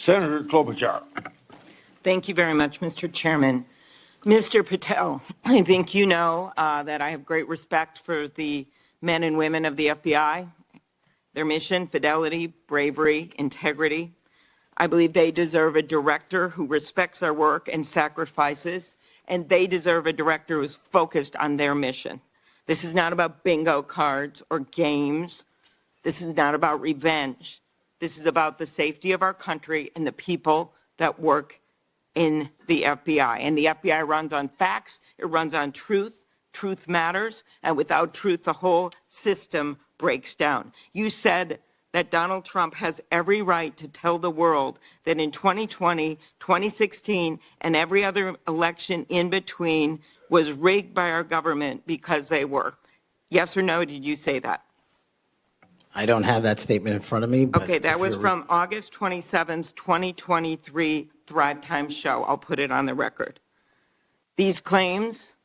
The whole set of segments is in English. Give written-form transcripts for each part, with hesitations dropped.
Senator Klobuchar. Thank you very much, Mr. Chairman. Mr. Patel, I think you know that I have great respect for the men and women of the FBI, their mission, fidelity, bravery, integrity. I believe they deserve a director who respects their work and sacrifices, and they deserve a director who's focused on their mission. This is not about bingo cards or games. This is not about revenge. This is about the safety of our country and the people that work in the FBI. And the FBI runs on facts, it runs on truth. Truth matters, and without truth, the whole system breaks down. You said that Donald Trump has every right to tell the world that in 2020, 2016, and every other election in between was rigged by our government because they were. Yes or no, did you say that? I don't have that statement in front of me. But okay, that was from August 27th, 2023 Thrive Time show. I'll put it on the record. These claims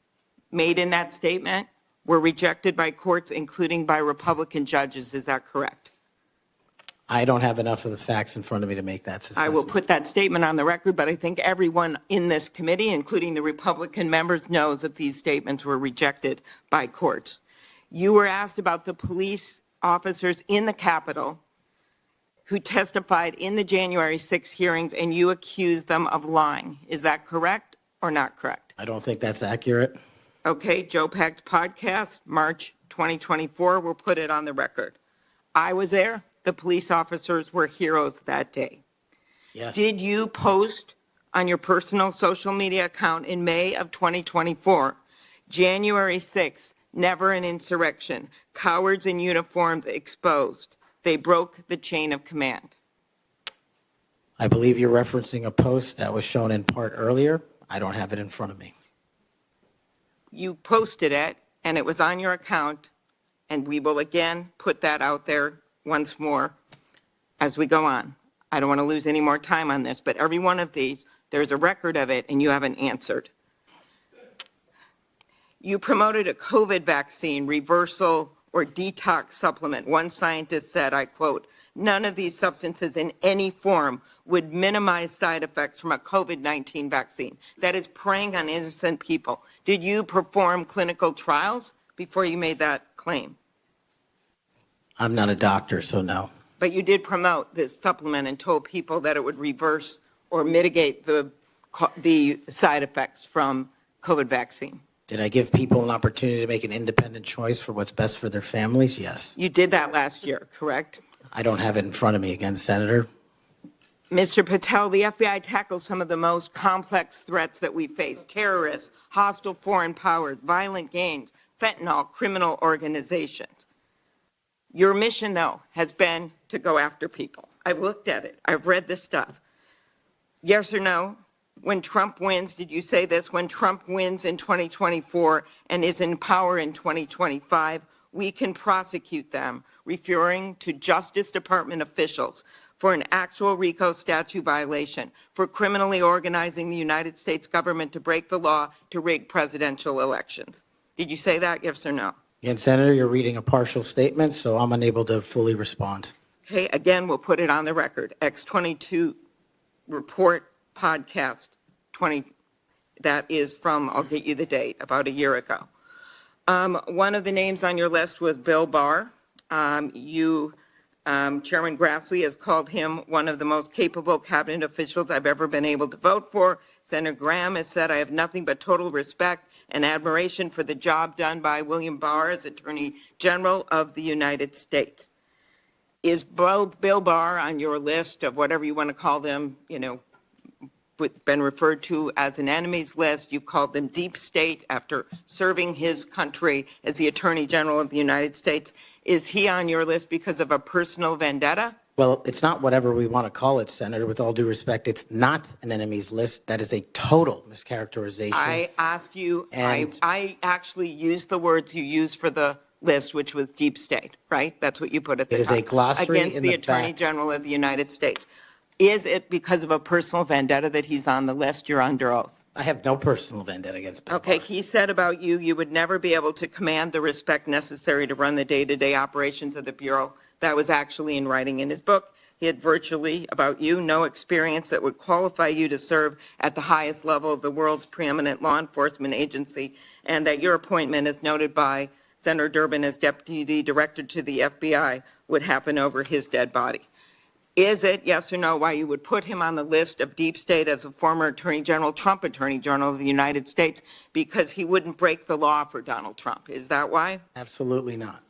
made in that statement were rejected by courts, including by Republican judges. Is that correct? I don't have enough of the facts in front of me to make that assessment. I will put that statement on the record, but I think everyone in this committee, including the Republican members, knows that these statements were rejected by courts. You were asked about the police officers in the Capitol who testified in the January 6 hearings, and you accused them of lying. Is that correct or not correct? I don't think that's accurate. Okay, Joe Packed podcast, March 2024, we'll put it on the record. I was there. The police officers were heroes that day. Yes. Did you post on your personal social media account in May of 2024, January 6th, never an insurrection, cowards in uniforms exposed. They broke the chain of command. I believe you're referencing a post that was shown in part earlier. I don't have it in front of me. You posted it, and it was on your account, and we will again put that out there once more as we go on. I don't want to lose any more time on this, but every one of these, there's a record of it, and you haven't answered. You promoted a COVID vaccine reversal or detox supplement. One scientist said, I quote, "None of these substances in any form would minimize side effects from a COVID-19 vaccine." That is preying on innocent people. Did you perform clinical trials before you made that claim? I'm not a doctor, so no. But you did promote this supplement and told people that it would reverse or mitigate the side effects from COVID vaccine. Did I give people an opportunity to make an independent choice for what's best for their families? Yes. You did that last year, correct? I don't have it in front of me again, Senator. Mr. Patel, the FBI tackles some of the most complex threats that we face: terrorists, hostile foreign powers, violent gangs, fentanyl, criminal organizations. Your mission, though, has been to go after people. I've looked at it. I've read this stuff. Yes or no? When Trump wins, did you say this? When Trump wins in 2024 and is in power in 2025, we can prosecute them, referring to Justice Department officials, for an actual RICO statute violation, for criminally organizing the United States government to break the law to rig presidential elections. Did you say that, yes or no? Again, Senator, you're reading a partial statement, so I'm unable to fully respond. Okay, again, we'll put it on the record. X22 report podcast 20, that is from, I'll get you the date, about a year ago. One of the names on your list was Bill Barr. Chairman Grassley has called him one of the most capable cabinet officials I've ever been able to vote for. Senator Graham has said, I have nothing but total respect and admiration for the job done by William Barr as Attorney General of the United States. Is Bill Barr on your list of whatever you want to call them, been referred to as an enemies list? You've called them deep state after serving his country as the Attorney General of the United States. Is he on your list because of a personal vendetta? Well, it's not whatever we want to call it, Senator. With all due respect, it's not an enemies list. That is a total mischaracterization. I asked you, I actually used the words you used for the list, which was deep state, right? That's what you put at the top. It is a glossary against the Attorney General of the United States. Is it because of a personal vendetta that he's on the list? You're under oath. I have no personal vendetta against Bill Okay, Barr. he said about you, you would never be able to command the respect necessary to run the day-to-day operations of the Bureau. That was actually in writing in his book. He had virtually, about you, no experience that would qualify you to serve at the highest level of the world's preeminent law enforcement agency, and that your appointment, as noted by Senator Durbin as Deputy Director to the FBI, would happen over his dead body. Is it, yes or no, why you would put him on the list of deep state as a former Attorney General, Trump Attorney General of the United States, because he wouldn't break the law for Donald Trump? Is that why? Absolutely not.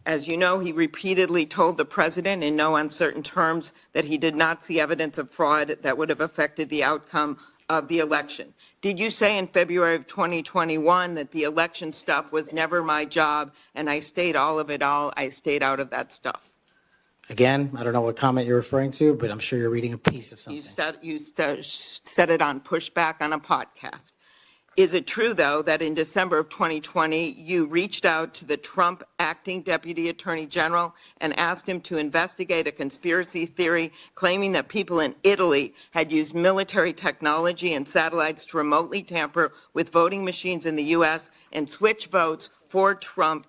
As you know, he repeatedly told the president in no uncertain terms that he did not see evidence of fraud that would have affected the outcome of the election. Did you say in February of 2021 that the election stuff was never my job and I stayed out of that stuff? Again, I don't know what comment you're referring to, but I'm sure you're reading a piece of something. You said it on Pushback on a podcast. Is it true, though, that in December of 2020, you reached out to the Trump acting Deputy Attorney General and asked him to investigate a conspiracy theory claiming that people in Italy had used military technology and satellites to remotely tamper with voting machines in the U.S. and switch votes for Trump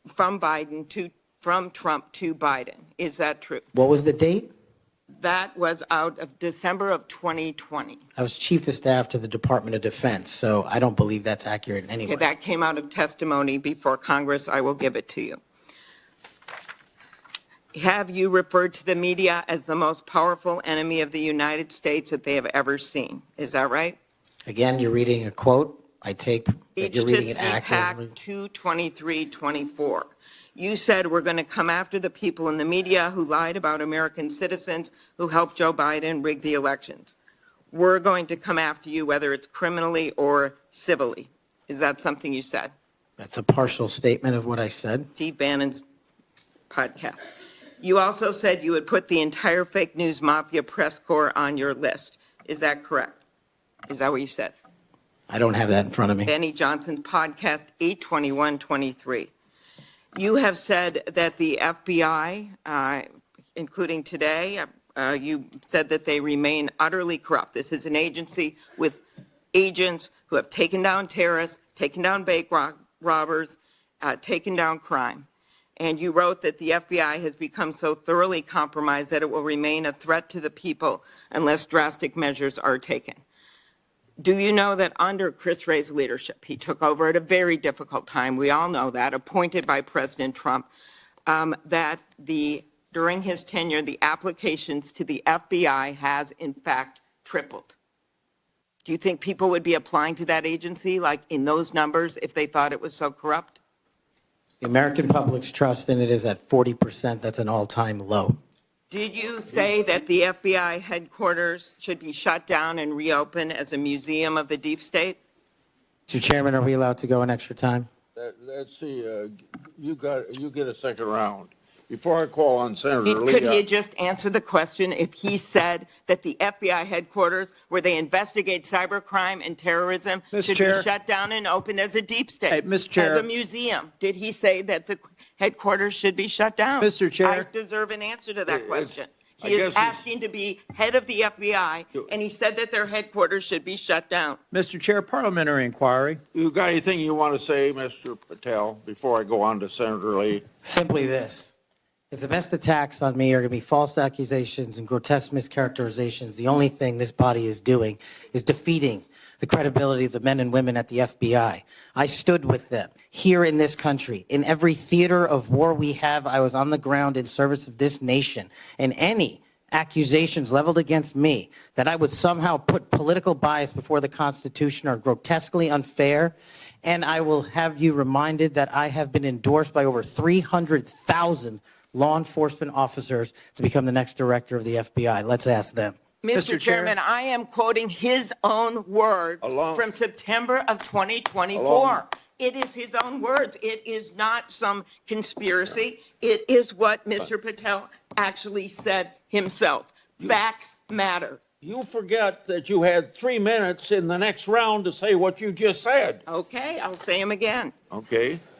from Trump to Biden? Is that true? What was the date? That was out of December of 2020. I was Chief of Staff to the Department of Defense, so I don't believe that's accurate in any way. Okay, that came out of testimony before Congress. I will give it to you. Have you referred to the media as the most powerful enemy of the United States that they have ever seen? Is that right? Again, you're reading a quote. I take that Speech you're to reading it accurately. CPAC 22324. You said we're going to come after the people in the media who lied about American citizens who helped Joe Biden rig the elections. We're going to come after you whether it's criminally or civilly. Is that something you said? That's a partial statement of what I said. Steve Bannon's podcast. You also said you would put the entire fake news mafia press corps on your list. Is that correct? Is that what you said? I don't have that in front of me. Benny Johnson's podcast, 82123. You have said that the FBI, including today, you said that they remain utterly corrupt. This is an agency with agents who have taken down terrorists, taken down bank robbers, taken down crime. And you wrote that the FBI has become so thoroughly compromised that it will remain a threat to the people unless drastic measures are taken. Do you know that under Chris Wray's leadership, he took over at a very difficult time, we all know that, appointed by President Trump, that during his tenure, the applications to the FBI has in fact tripled? Do you think people would be applying to that agency like in those numbers if they thought it was so corrupt? The American public's trust in it is at 40%. That's an all-time low. Did you say that the FBI headquarters should be shut down and reopened as a museum of the deep state? Mr. Chairman, are we allowed to go an extra time? Let's see, you get a second round. Before I call on Senator Lee. Could he just answer the question if he said that the FBI headquarters, where they investigate cybercrime and terrorism, should be shut down and opened as a deep state? Hey, Mr. Chair. As a museum? Did he say that the headquarters should be shut down? Mr. Chair. I deserve an answer to that question. He is asking to be head of the FBI, and he said that their headquarters should be shut down. Mr. Chair, parliamentary inquiry. You got anything you want to say, Mr. Patel, before I go on to Senator Lee? Simply this. If the best attacks on me are going to be false accusations and grotesque mischaracterizations, the only thing this body is doing is defeating the credibility of the men and women at the FBI. I stood with them here in this country. In every theater of war we have, I was on the ground in service of this nation. And any accusations leveled against me that I would somehow put political bias before the Constitution are grotesquely unfair. And I will have you reminded that I have been endorsed by over 300,000 law enforcement officers to become the next director of the FBI. Let's ask them. Mr. Chairman, I am quoting his own words from September of 2024. It is his own words. It is not some conspiracy. It is what Mr. Patel actually said himself. Facts matter. You forget that you had 3 minutes in the next round to say what you just said. Okay, I'll say them again. Okay.